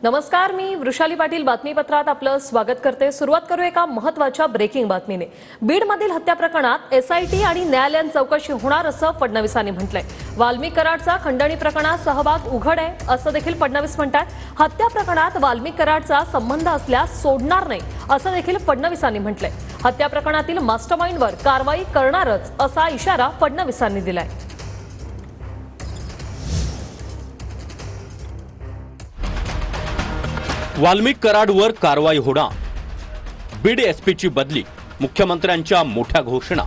नमस्कार, मी वृषाली पाटील बातमीपत्रात आपलं स्वागत करते। सुरुवात करू एका महत्त्वाच्या ब्रेकिंग बातमीने। बीडमधील हत्या प्रकरणात एसआयटी आणि न्यायालयीन चौकशी होणार असं फडणवीसांनी म्हटलंय। वाल्मिक कराडचा खंडणी प्रकरणात सहभाग उघड आहे असं देखील फडणवीस म्हणतात। हत्या प्रकरणात वाल्मिक कराडचा संबंध असल्यास सोडणार नाही असं देखील फडणवीसांनी म्हटलंय। हत्या प्रकरणातील मास्टरमाइंडवर कारवाई करणारच असा इशारा फडणवीसांनी दिलाय। वाल्मिक कराडवर कारवाई होणार, बीड एसपीची बदली, मुख्यमंत्र्यांच्या मोठ्या घोषणा।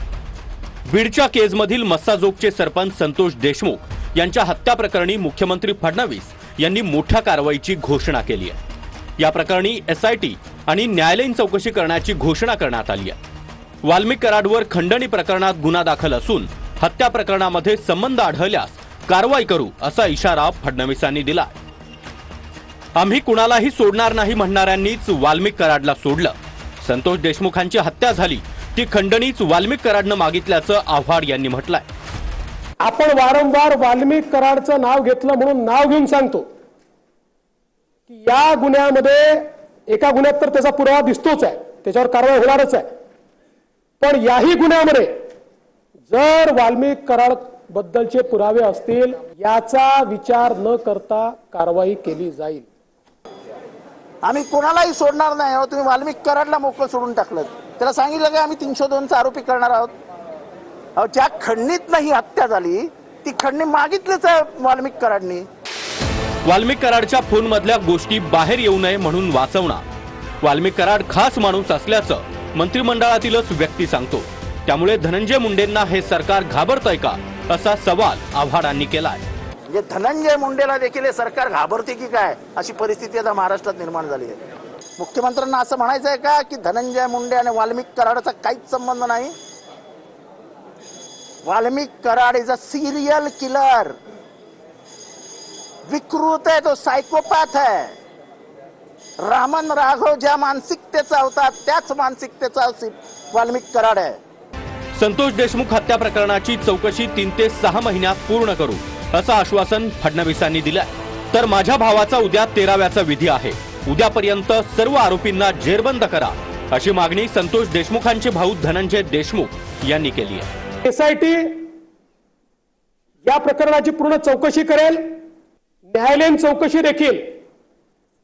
बीडच्या केजमधील मस्साजोगचे सरपंच संतोष देशमुख यांच्या हत्या प्रकरणी मुख्यमंत्री फडणवीस यांनी मोठ्या कारवाईची घोषणा केली आहे। या प्रकरणी एसआयटी आणि न्यायालयीन चौकशी करण्याची घोषणा करण्यात आली आहे। वाल्मिक कराडवर खंडणी प्रकरणात गुन्हा दाखल असून हत्या प्रकरणामध्ये संबंध आढळल्यास कारवाई करू असा इशारा फडणवीसांनी दिला। आम्ही कुणालाही सोडणार नाही म्हणणाऱ्यांनीच वाल्मिक कराडला सोडलं। संतोष देशमुखांची हत्या झाली ती खंडणीच वाल्मिक कराडनं मागितल्याचं आव्हाड यांनी म्हटलंय। आपण वारंवार वाल्मिक कराडचं नाव घेतलं म्हणून नाव घेऊन सांगतो की या गुन्ह्यामध्ये एका गुन्ह्यात तर त्याचा पुरावा दिसतोच आहे, त्याच्यावर कारवाई होणारच आहे, पण याही गुन्ह्यामध्ये जर वाल्मिक कराड बद्दलचे पुरावे असतील याचा विचार न करता कारवाई केली जाईल। आम्ही कोणालाही सोडणार नाही आहोत। तुम्ही वाल्मिक कराडला मोकळं सोडून टाकलं, त्याला सांगितलं की आम्ही 302 चा आरोपी करणार आहोत। ज्या खंडणीत नाही हत्या झाली ती खंडणी मागितलीच आहे वाल्मिक कराडनी। वाल्मिक कराडच्या फोन मधल्या गोष्टी बाहेर येऊ नये म्हणून वाचवणार। वाल्मिक कराड खास माणूस असल्याचं मंत्रिमंडळातीलच व्यक्ती सांगतो, त्यामुळे धनंजय मुंडेंना हे सरकार घाबरतंय का असा सवाल आव्हाडांनी केलाय। धनंजय मुंडेला देखील हे सरकार घाबरते की काय अशी परिस्थिती आता महाराष्ट्रात निर्माण झाली आहे। मुख्यमंत्र्यांना असं म्हणायचं आहे का की धनंजय मुंडे आणि वाल्मिक कराडचा काहीच संबंध नाही? Valmik Karad is a serial killer, विकृत आहे, तो सायकोपॅथ आहे। रामन राघव ज्या मानसिकतेचा होता त्याच मानसिकतेचा वाल्मिक कराड आहे। संतोष देशमुख हत्या प्रकरणाची चौकशी 3 ते 6 महिन्यात पूर्ण करू असं आश्वासन फडणवीसांनी दिलंय। तर माझ्या भावाचा उद्या 13व्याचा विधी आहे, उद्यापर्यंत सर्व आरोपींना जेरबंद करा अशी मागणी संतोष देशमुखांचे भाऊ धनंजय देशमुख यांनी केली आहे। एसआयटी या प्रकरणाची पूर्ण चौकशी करेल, न्यायालयीन चौकशी देखील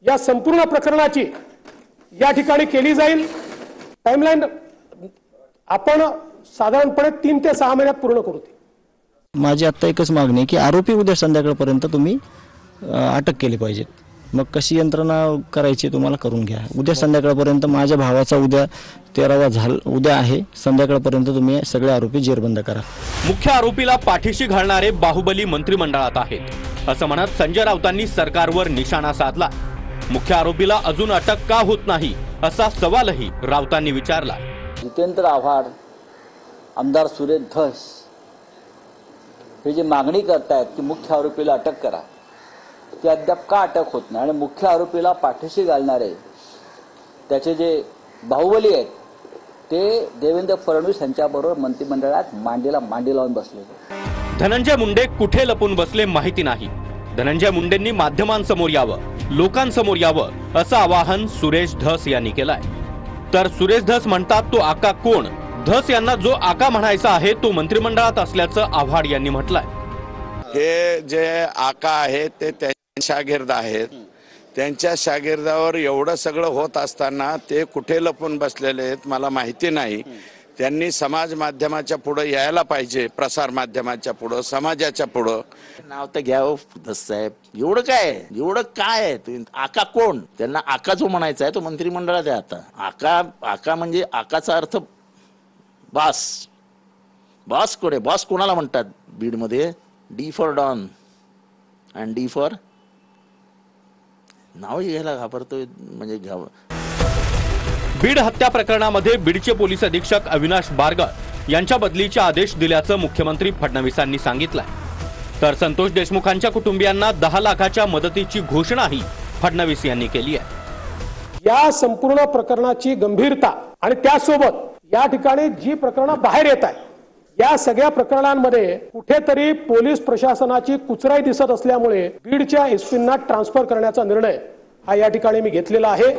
या संपूर्ण प्रकरणाची या ठिकाणी केली जाईल। टाइमलाइन आपण साधारणपणे 3 ते 6 महिन्यात पूर्ण करू। माझी आता एकच मागणी आहे की आरोपी उद्या संध्याकाळपर्यंत तुम्ही अटक केली पाहिजे। मग कशी यंत्रणा करायची तुम्हाला करून घ्या। उद्या संध्याकाळपर्यंत माझ्या भावाचा उद्या 13वा उद्या आहे, संध्याकाळपर्यंत तुम्ही सगळे आरोपी जेरबंद करा। मुख्य आरोपीला पाठीशी घालणारे बाहुबली मंत्रिमंडळात आहेत असं म्हणत संजय राऊतांनी सरकारवर निशाणा साधला। मुख्य आरोपीला अजून अटक का होत नाही असा सवालही राऊतांनी विचारला। जितेंद्र आव्हाड, आमदार सुरेश धस हे जे मागणी करतायत की मुख्य आरोपीला अटक करा, ती अद्याप का अटक होत नाही? आणि मुख्य आरोपीला पाठीशी घालणारे त्याचे जे बाहुबली आहेत ते देवेंद्र फडणवीस यांच्याबरोबर मंत्रिमंडळात मांडीला मांडी लावून बसले। धनंजय मुंडे कुठे लपून बसले माहिती नाही। धनंजय मुंडेंनी माध्यमांसमोर यावं, लोकांसमोर यावं असं आवाहन सुरेश धस यांनी केलंय। तर सुरेश धस म्हणतात तो आका कोण? धस यांना जो आका म्हणायचा आहे तो मंत्रिमंडळात असल्याचं आव्हाड यांनी म्हटलंय। हे जे आका आहेत ते त्यांचे शागिर्द आहेत, त्यांच्या शागिर्दावर एवढं सगळं होत असताना ते कुठे लपून बसलेले आहेत मला माहिती नाही। त्यांनी समाज माध्यमाच्या पुढे यायला पाहिजे, प्रसार माध्यमाच्या पुढे, समाजाच्या पुढे। नाव तर घ्यावं धस साहेब, एवढं काय आहे? आका कोण? त्यांना आका जो म्हणायचा आहे तो मंत्रिमंडळात आहे। आता आका म्हणजे आकाचा अर्थ बॉस। बॉस कोण आहे? बॉस कोणाला म्हणतात बीडमध्ये? डी फॉर डॉन आणि डी फॉर नाव घ्यायला घाबरतोय म्हणजे घ्यावं। बीड हत्या प्रकरणामध्ये बीडचे पोलीस अधीक्षक अविनाश बारगळ यांच्या बदलीचे आदेश दिल्याचं मुख्यमंत्री फडणवीसांनी सांगितलंय। तर संतोष देशमुखांच्या कुटुंबियांना 10 लाखाच्या मदतीची घोषणाही फडणवीस यांनी केली आहे। या संपूर्ण प्रकरणाची गंभीरता आणि त्यासोबत या ठिकाणी जी प्रकरणं बाहेर येत आहेत या सगळ्या प्रकरणांमध्ये कुठेतरी पोलीस प्रशासनाची कुचराई दिसत असल्यामुळे बीडच्या एसपींना ट्रान्सफर करण्याचा निर्णय हा या ठिकाणी मी घेतलेला आहे.